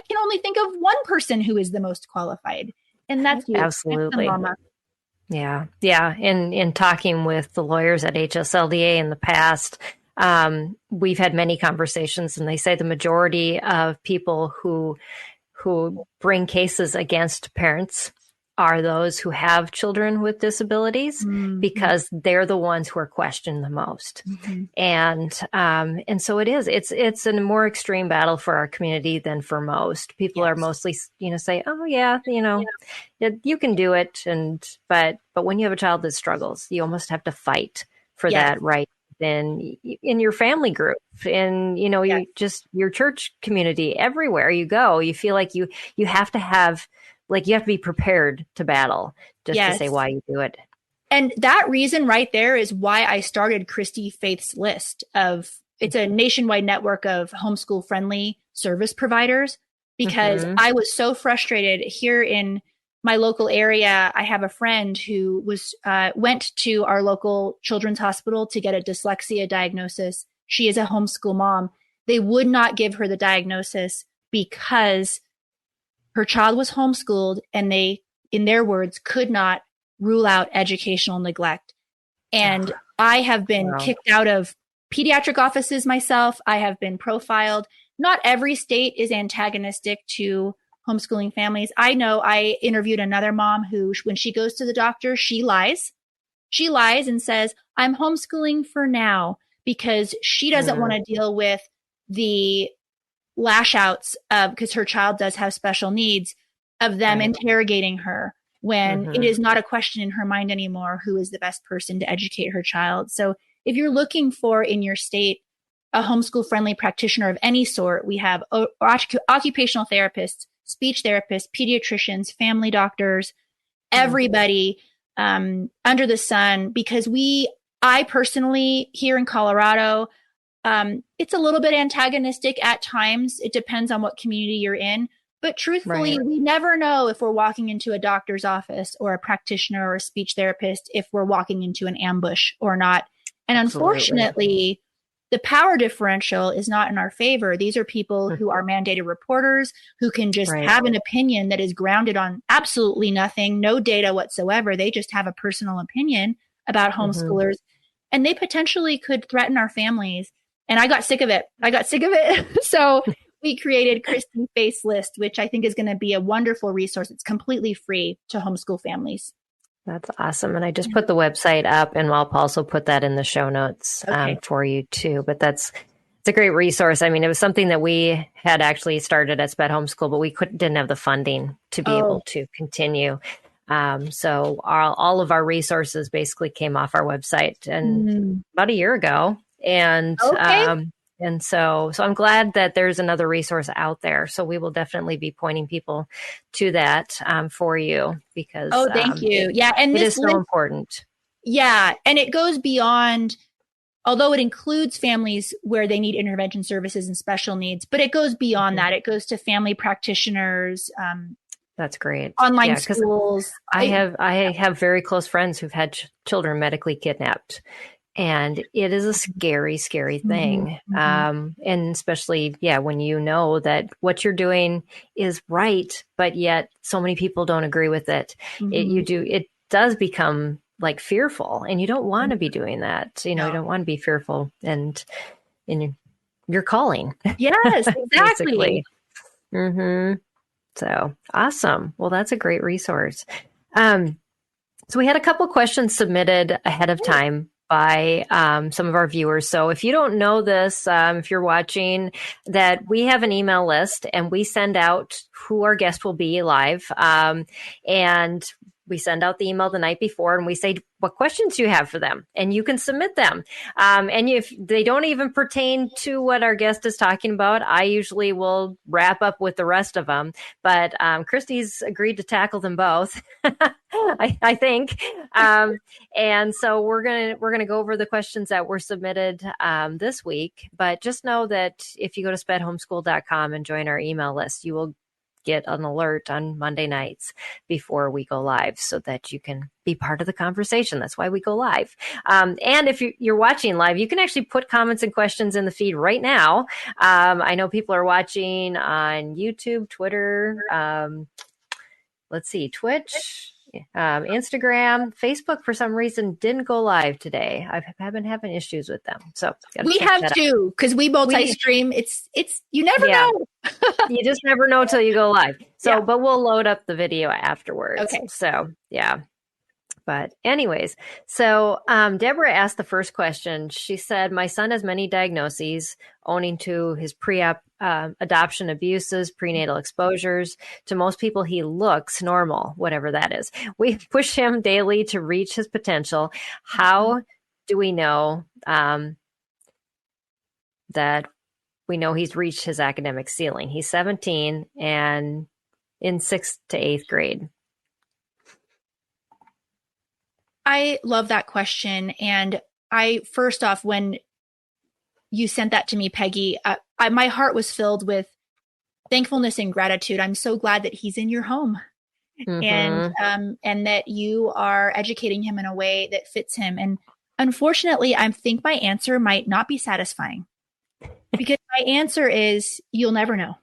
can only think of one person who is the most qualified, and that's you. Absolutely. That's mama. Yeah. Yeah. In talking with the lawyers at HSLDA in the past, we've had many conversations, and they say the majority of people who bring cases against parents are those who have children with disabilities because they're the ones who are questioned the most. And so it's a more extreme battle for our community than for most. People are mostly, say, oh yeah, you can do it. But when you have a child that struggles, you almost have to fight for that right in your family group, in, your church community, everywhere you go, you feel like you have to have, you have to be prepared to battle just to say why you do it. And that reason right there is why I started Christy-Faith's list it's a nationwide network of homeschool friendly service providers, because I was so frustrated here in my local area. I have a friend who went to our local children's hospital to get a dyslexia diagnosis. She is a homeschool mom. They would not give her the diagnosis because her child was homeschooled, and they, in their words, could not rule out educational neglect. And I have been kicked out of pediatric offices myself. I have been profiled. Not every state is antagonistic to homeschooling families. I know I interviewed another mom who, when she goes to the doctor, she lies. She lies and says, I'm homeschooling for now, because she doesn't want to deal with the lash outs because her child does have special needs, of them interrogating her when it is not a question in her mind anymore who is the best person to educate her child. So if you're looking for in your state a homeschool friendly practitioner of any sort, we have occupational therapists, speech therapists, pediatricians, family doctors, everybody under the sun, because I personally, here in Colorado, it's a little bit antagonistic at times. It depends on what community you're in. But truthfully, we never know if we're walking into a doctor's office or a practitioner or a speech therapist, if we're walking into an ambush or not. And unfortunately, the power differential is not in our favor. These are people who are mandated reporters who can just have an opinion that is grounded on absolutely nothing, no data whatsoever. They just have a personal opinion about homeschoolers, and they potentially could threaten our families. And I got sick of it. So we created Christy-Faith's list, which I think is going to be a wonderful resource. It's completely free to homeschool families. That's awesome. And I just put the website up, and I'll also put that in the show notes for you too. But it's a great resource. I mean, it was something that we had actually started at SPED Homeschool, but we didn't have the funding to be able to continue. So all of our resources basically came off our website and about a year ago. And so I'm glad that there's another resource out there. So we will definitely be pointing people to that for you, because thank you. And it is so important. Yeah. And it goes beyond, although it includes families where they need intervention services and special needs, but it goes beyond that. It goes to family practitioners. That's great. Online schools. I have very close friends who've had children medically kidnapped. And it is a scary, scary thing. And especially, when you know that what you're doing is right, but yet so many people don't agree with it. It does become like fearful, and you don't want to be doing that. You don't want to be fearful and in your calling. Yes, exactly. So awesome. Well, that's a great resource. So we had a couple questions submitted ahead of time by some of our viewers. So if you don't know this, if you're watching, that we have an email list and we send out who our guest will be live. And we send out the email the night before and we say, what questions do you have for them? And you can submit them. And if they don't even pertain to what our guest is talking about, I usually will wrap up with the rest of them. But Christy's agreed to tackle them both, I think. And so we're gonna go over the questions that were submitted this week. But just know that if you go to spedhomeschool.com and join our email list, you will get an alert on Monday nights before we go live so that you can be part of the conversation. That's why we go live. And if you're watching live, you can actually put comments and questions in the feed right now. I know people are watching on YouTube, Twitter, Twitch, Instagram, Facebook, for some reason, didn't go live today. I've been having issues with them. So we have to, because we multi-stream. It's you never know. You just never know till you go live. So, but we'll load up the video afterwards. Okay. So, But anyways, so Deborah asked the first question. She said, my son has many diagnoses owing to his pre-op adoption abuses, prenatal exposures. To most people, he looks normal, whatever that is. We push him daily to reach his potential. How do we know that we know he's reached his academic ceiling? He's 17 and in 6th to 8th grade. I love that question. And first off, when you sent that to me, Peggy, my heart was filled with thankfulness and gratitude. I'm so glad that he's in your home and that you are educating him in a way that fits him. And unfortunately, I think my answer might not be satisfying because my answer is you'll never know.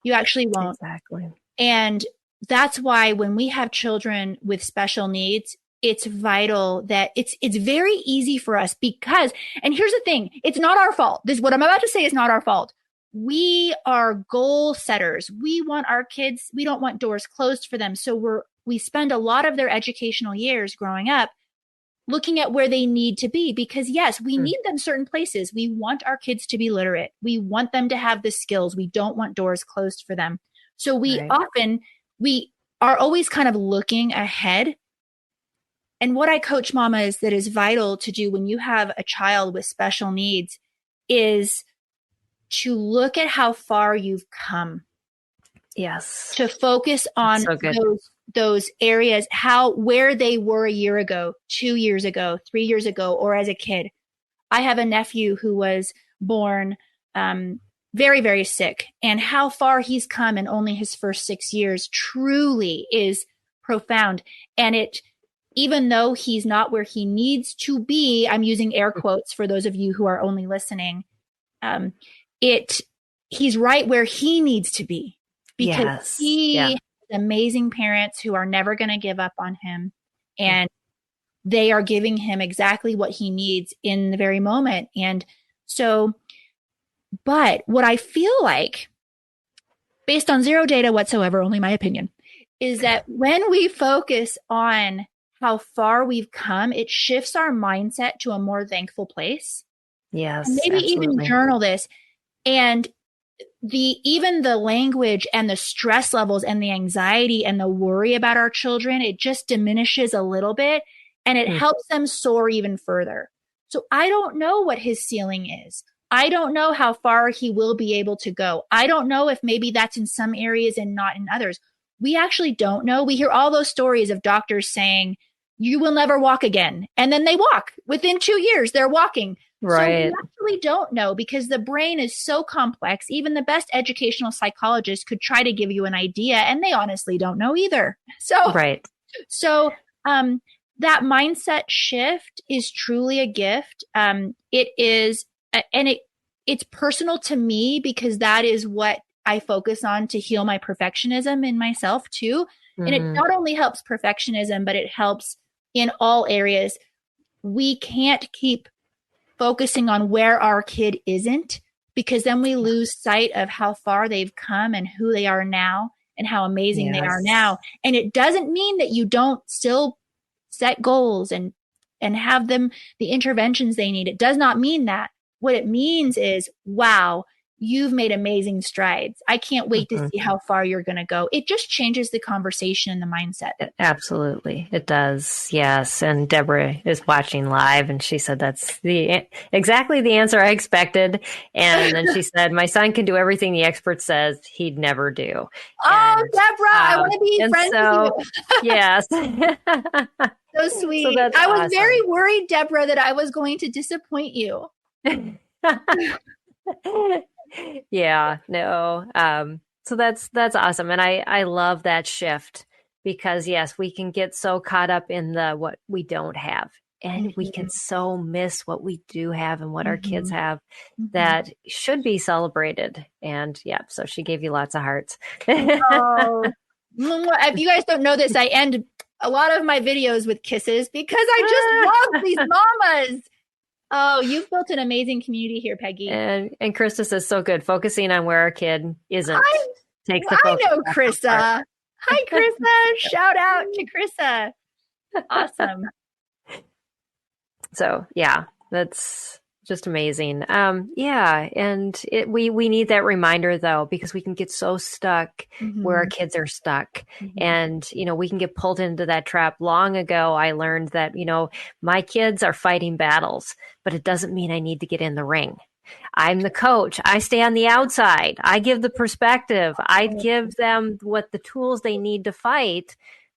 You actually won't. Exactly. And that's why when we have children with special needs, it's vital that it's very easy for us because, and here's the thing, it's not our fault. What I'm about to say is not our fault. We are goal setters. We want our kids, we don't want doors closed for them. So we spend a lot of their educational years growing up looking at where they need to be because yes, we need them certain places. We want our kids to be literate. We want them to have the skills. We don't want doors closed for them. So we are always kind of looking ahead. And what I coach mamas that is vital to do when you have a child with special needs is to look at how far you've come. Yes. To focus on those areas, where they were a year ago, 2 years ago, 3 years ago, or as a kid. I have a nephew who was born very, very sick, and how far he's come in only his first 6 years truly is profound. And even though he's not where he needs to be, I'm using air quotes for those of you who are only listening, he's right where he needs to be because he has amazing parents who are never going to give up on him. And they are giving him exactly what he needs in the very moment. And so, but what I feel like, based on zero data whatsoever, only my opinion, is that when we focus on how far we've come, it shifts our mindset to a more thankful place. Yes. And maybe even journal this. And even the language and the stress levels and the anxiety and the worry about our children, it just diminishes a little bit and it helps them soar even further. So I don't know what his ceiling is. I don't know how far he will be able to go. I don't know if maybe that's in some areas and not in others. We actually don't know. We hear all those stories of doctors saying, you will never walk again. And then they walk. Within 2 years, they're walking. Right. So we actually don't know because the brain is so complex. Even the best educational psychologists could try to give you an idea, and they honestly don't know either. So, that mindset shift is truly a gift. It is, and it's personal to me because that is what I focus on to heal my perfectionism in myself too. And it not only helps perfectionism, but it helps in all areas. We can't keep focusing on where our kid isn't, because then we lose sight of how far they've come and who they are now and how amazing they are now. And it doesn't mean that you don't still set goals and have them the interventions they need. It does not mean that. What it means is, wow, you've made amazing strides. I can't wait to see how far you're going to go. It just changes the conversation and the mindset. Absolutely. It does. Yes. And Deborah is watching live and she said, that's exactly the answer I expected. And then she said, my son can do everything the expert says he'd never do. Oh, Deborah, I want to be friends with you. Yes. So sweet. So that's I was awesome. very worried, Deborah, that I was going to disappoint you. Yeah, no. So that's awesome. And I love that shift because yes, we can get so caught up in what we don't have, and we can so miss what we do have and what our kids have that should be celebrated. And yeah, so she gave you lots of hearts. Oh, if you guys don't know this, I end a lot of my videos with kisses because I just love these mamas. Oh, you've built an amazing community here, Peggy. And Krista says, so good. Focusing on where our kid isn't takes the focus. I know Krista. Hi, Krista. Shout out to Krista. Awesome. So yeah, that's just amazing. Yeah. And we need that reminder though, because we can get so stuck where our kids are stuck. And, we can get pulled into that trap. Long ago, I learned that, my kids are fighting battles, but it doesn't mean I need to get in the ring. I'm the coach. I stay on the outside. I give the perspective. I give them what the tools they need to fight,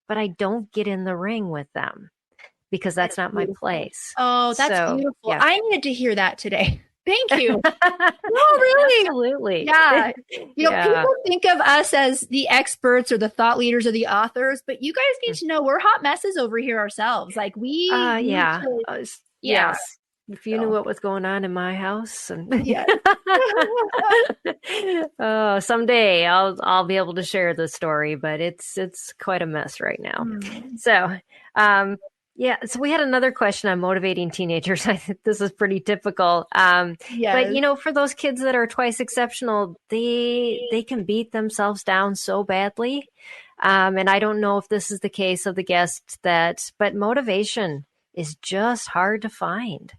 but I don't get in the ring with them, because that's not my place. Oh, that's beautiful. Yeah. I needed to hear that today. Thank you. No, really. Absolutely. Yeah. People think of us as the experts or the thought leaders or the authors, but you guys need to know we're hot messes over here ourselves. Like we yes. If you knew what was going on in my house, and someday I'll be able to share the story, but it's quite a mess right now. So, so we had another question on motivating teenagers. I think this is pretty typical. But for those kids that are twice exceptional, they can beat themselves down so badly. And I don't know if this is the case of the guest but motivation is just hard to find.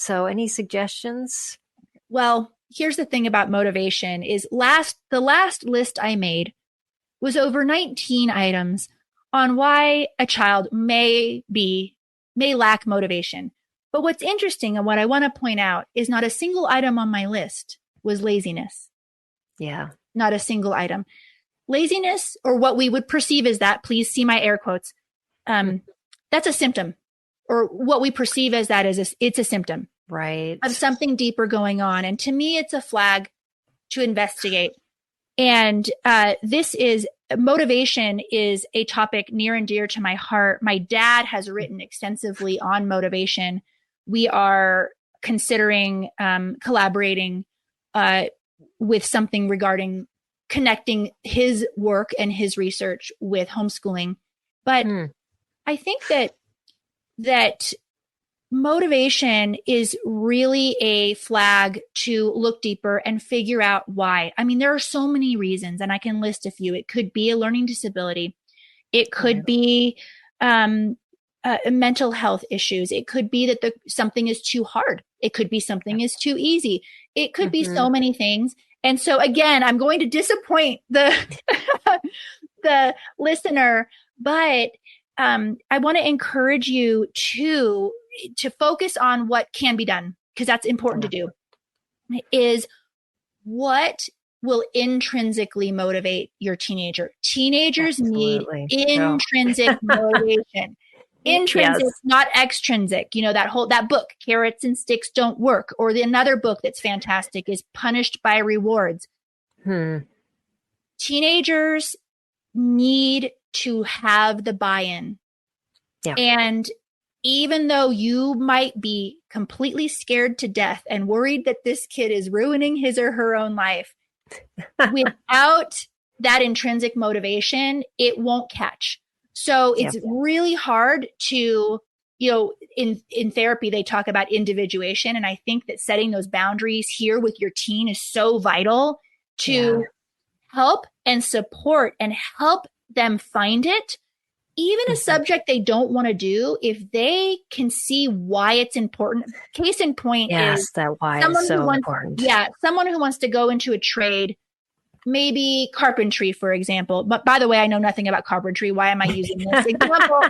So any suggestions? Well, here's the thing about motivation is the last list I made was over 19 items on why a child may lack motivation. But what's interesting and what I want to point out is not a single item on my list was laziness. Yeah. Not a single item. Laziness, or what we would perceive as that, please see my air quotes. That's a symptom, or what we perceive as that is it's a symptom. Right. Of something deeper going on. And to me, it's a flag to investigate. And motivation is a topic near and dear to my heart. My dad has written extensively on motivation. We are considering collaborating with something regarding connecting his work and his research with homeschooling. But I think that motivation is really a flag to look deeper and figure out why. I mean, there are so many reasons, and I can list a few. It could be a learning disability. It could be mental health issues. It could be that something is too hard. It could be something is too easy. It could be so many things. And so again, I'm going to disappoint the listener, but I want to encourage you to focus on what can be done, because that's important to do, is what will intrinsically motivate your teenager. Teenagers need intrinsic motivation. Intrinsic, not extrinsic. That book, Carrots and Sticks Don't Work, or another book that's fantastic is Punished by Rewards. Teenagers need to have the buy-in. Yeah. And even though you might be completely scared to death and worried that this kid is ruining his or her own life, without that intrinsic motivation, it won't catch. So it's really hard to, in therapy, they talk about individuation. And I think that setting those boundaries here with your teen is so vital to help and support and help them find it. Even a subject they don't want to do, if they can see why it's important. Case in point is that why is so important. Yeah, someone who wants to go into a trade, maybe carpentry, for example. But by the way, I know nothing about carpentry. Why am I using this example?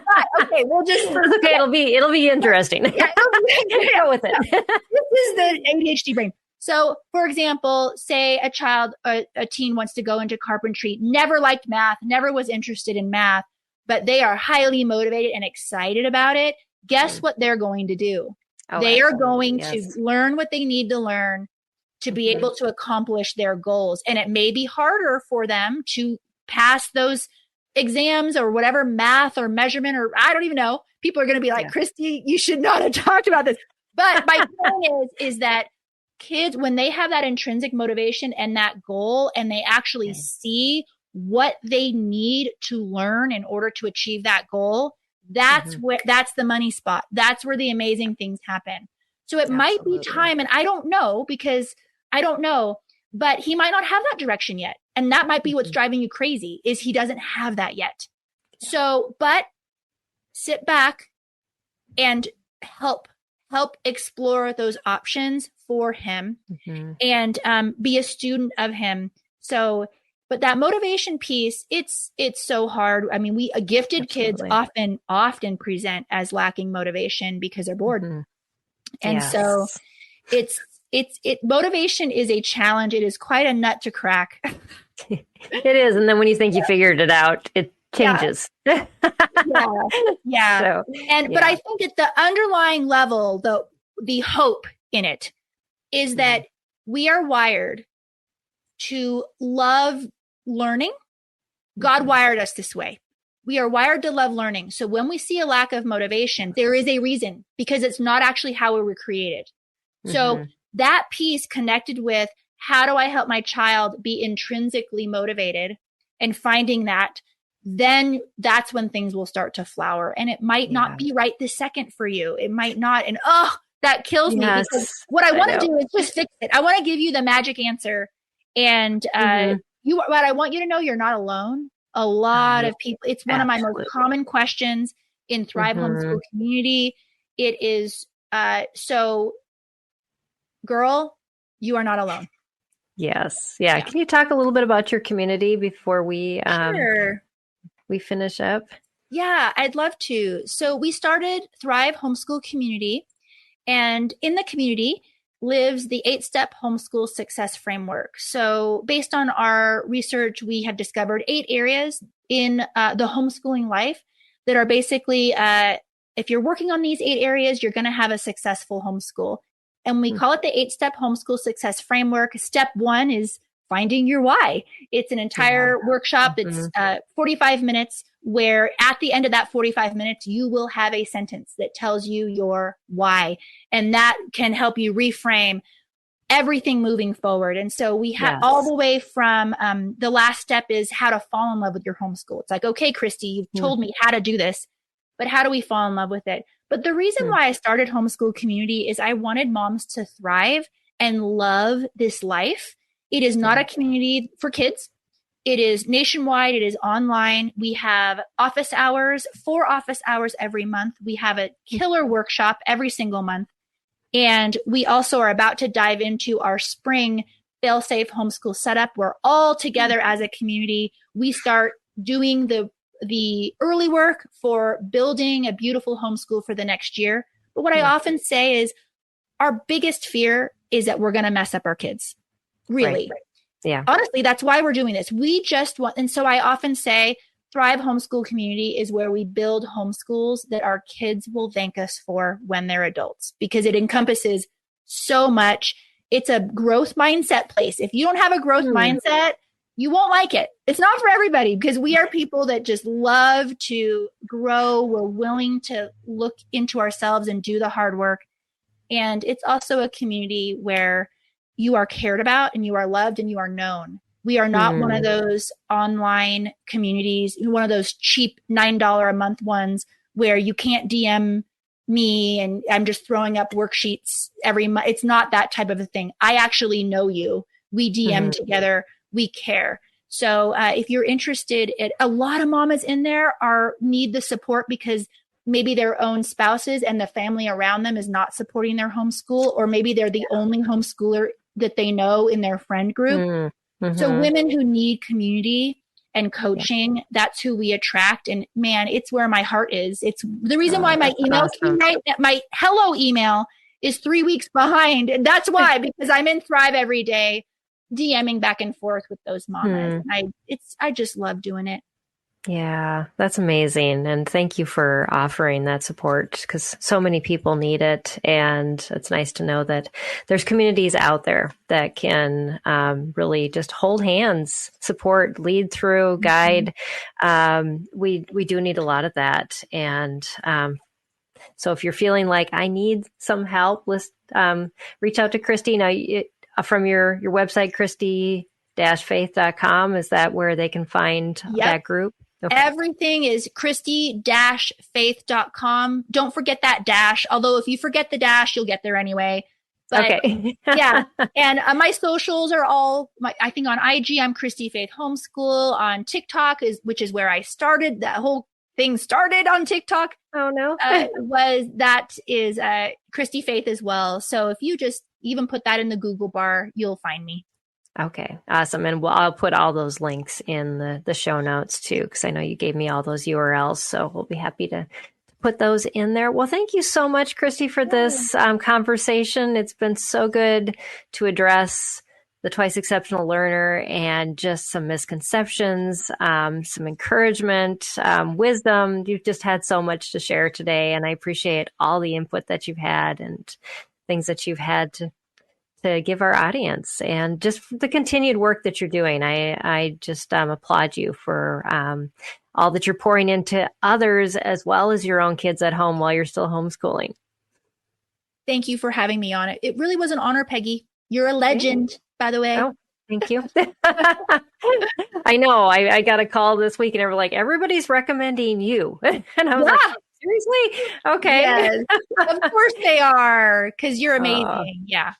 Okay, we'll just okay. It'll be interesting. Go with it. This is the ADHD brain. So, for example, say a child, a teen wants to go into carpentry, never liked math, never was interested in math, but they are highly motivated and excited about it. Guess what they're going to do? They are going to learn what they need to learn to be able to accomplish their goals. And it may be harder for them to pass those exams or whatever math or measurement, or I don't even know. People are going to be like, Christy, you should not have talked about this. But my point is that kids, when they have that intrinsic motivation and that goal, and they actually see what they need to learn in order to achieve that goal, that's that's the money spot. That's where the amazing things happen. So it might be time, and I don't know, but he might not have that direction yet. And that might be what's driving you crazy, is he doesn't have that yet. So, but sit back and help explore those options for him and be a student of him. So, but that motivation piece, it's so hard. I mean, gifted kids often present as lacking motivation because they're bored. And so motivation is a challenge. It is quite a nut to crack. It is. And then when you think you figured it out, it changes. Yeah. So, but I think at the underlying level, the hope in it is that we are wired to love learning. God wired us this way. We are wired to love learning. So when we see a lack of motivation, there is a reason, because it's not actually how we were created. So that piece connected with, how do I help my child be intrinsically motivated, and finding that, then that's when things will start to flower. And it might not be right this second for you. It might not. And that kills me, because what I want to do is just fix it. I want to give you the magic answer. And what I want you to know, you're not alone. A lot of people, it's one of my most common questions in Thrive Homeschool Community. It is, so girl, you are not alone. Yes. Yeah. Can you talk a little bit about your community before we finish up? Yeah, I'd love to. So we started Thrive Homeschool Community, and in the community lives the 8-step homeschool success framework. So based on our research, we have discovered 8 areas in the homeschooling life that are basically, if you're working on these 8 areas, you're going to have a successful homeschool. And we call it the 8-step homeschool success framework. Step 1 is finding your why. It's an entire workshop that's 45 minutes, where at the end of that 45 minutes, you will have a sentence that tells you your why. And that can help you reframe everything moving forward. And so we have all the way from the last step is how to fall in love with your homeschool. It's like, okay, Christy, you've told me how to do this, but how do we fall in love with it? But the reason why I started Homeschool Community is I wanted moms to thrive and love this life. It is not a community for kids. It is nationwide. It is online. We have office hours, 4 office hours every month. We have a killer workshop every single month. And we also are about to dive into our spring fail-safe homeschool setup, where all together as a community, we start doing the early work for building a beautiful homeschool for the next year. But what I often say is our biggest fear is that we're going to mess up our kids. Really. Right. Yeah. Honestly, that's why we're doing this. We just want, and so I often say Thrive Homeschool Community is where we build homeschools that our kids will thank us for when they're adults, because it encompasses so much. It's a growth mindset place. If you don't have a growth mindset, You won't like it. It's not for everybody, because we are people that just love to grow. We're willing to look into ourselves and do the hard work. And it's also a community where you are cared about and you are loved and you are known. We are not one of those online communities, one of those cheap $9 a month ones where you can't DM me and I'm just throwing up worksheets every month. It's not that type of a thing. I actually know you. We DM together. We care. So if you're interested, a lot of mamas in there need the support because maybe their own spouses and the family around them is not supporting their homeschool, or maybe they're the only homeschooler that they know in their friend group. So women who need community and coaching, that's who we attract. And man, it's where my heart is. It's the reason why my email came right. My hello email is 3 weeks behind. And that's why, because I'm in Thrive every day, DMing back and forth with those mamas. I just love doing it. Yeah, that's amazing. And thank you for offering that support, because so many people need it. And it's nice to know that there's communities out there that can really just hold hands, support, lead through, guide. We do need a lot of that. And so if you're feeling like I need some help, let's reach out to Christy. Now, from your website, Christy-Faith.com, is that where they can find that group? Okay. Everything is Christy-Faith.com. Don't forget that dash. Although if you forget the dash, you'll get there anyway. But yeah. And my socials are all, I think on IG, I'm Christy-Faith Homeschool. On TikTok, which is where I started. That whole thing started on TikTok. Oh, no. is Christy-Faith as well. So if you just even put that in the Google bar, you'll find me. Okay, awesome. And I'll put all those links in the show notes too, because I know you gave me all those URLs. So we'll be happy to put those in there. Well, thank you so much, Christy, for this conversation. It's been so good to address the twice exceptional learner and just some misconceptions, some encouragement, wisdom. You've just had so much to share today, and I appreciate all the input that you've had and things that you've had to give our audience, and just the continued work that you're doing. I just applaud you for all that you're pouring into others as well as your own kids at home while you're still homeschooling. Thank you for having me on it. It really was an honor, Peggy. You're a legend, by the way. Oh, thank you. I know. I got a call this week and they were like, everybody's recommending you. And I was like, seriously? Okay. Yes, of course they are, because you're amazing. Yeah.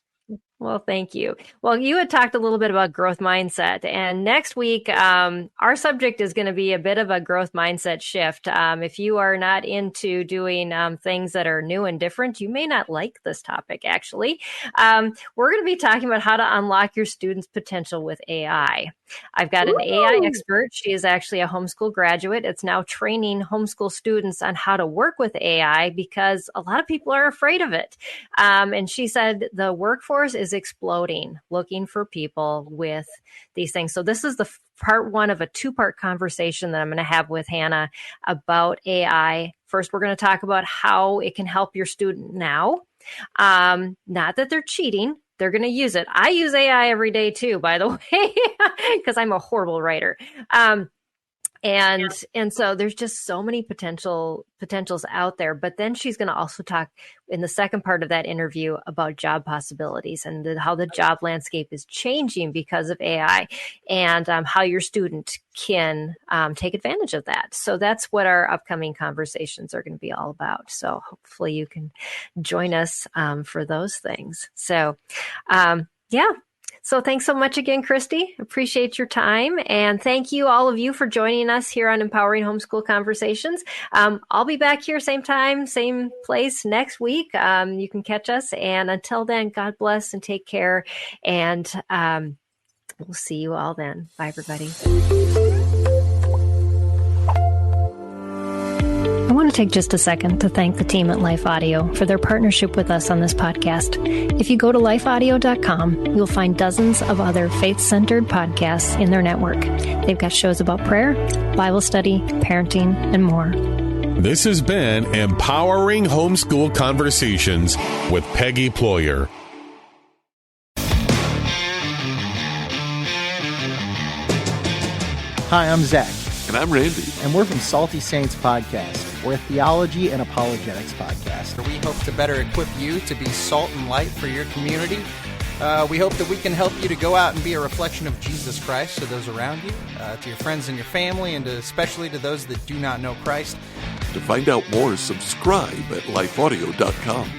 Well, thank you. Well, you had talked a little bit about growth mindset, and next week, our subject is going to be a bit of a growth mindset shift. If you are not into doing things that are new and different, you may not like this topic, actually. We're going to be talking about how to unlock your students' potential with AI. I've got an AI expert. She is actually a homeschool graduate. It's now training homeschool students on how to work with AI because a lot of people are afraid of it. And she said the workforce is exploding, looking for people with these things. So this is the part one of a two-part conversation that I'm going to have with Hannah about AI. First, we're going to talk about how it can help your student now. Not that they're cheating. They're going to use it. I use AI every day too, by the way, because I'm a horrible writer. And so there's just so many potentials out there. But then she's going to also talk in the second part of that interview about job possibilities and how the job landscape is changing because of AI, and how your student can take advantage of that. So that's what our upcoming conversations are going to be all about. So hopefully you can join us for those things. So So thanks so much again, Christy. Appreciate your time. And thank you, all of you, for joining us here on Empowering Homeschool Conversations. I'll be back here same time, same place next week. You can catch us. And until then, God bless and take care. And we'll see you all then. Bye, everybody. I want to take just a second to thank the team at Life Audio for their partnership with us on this podcast. If you go to lifeaudio.com, you'll find dozens of other faith-centered podcasts in their network. They've got shows about prayer, Bible study, parenting, and more. This has been Empowering Homeschool Conversations with Peggy Ployer. Hi, I'm Zach. And I'm Randy. And we're from Salty Saints Podcast. We're a theology and apologetics podcast. We hope to better equip you to be salt and light for your community. We hope that we can help you to go out and be a reflection of Jesus Christ to those around you, to your friends and your family, and especially to those that do not know Christ. To find out more, subscribe at lifeaudio.com.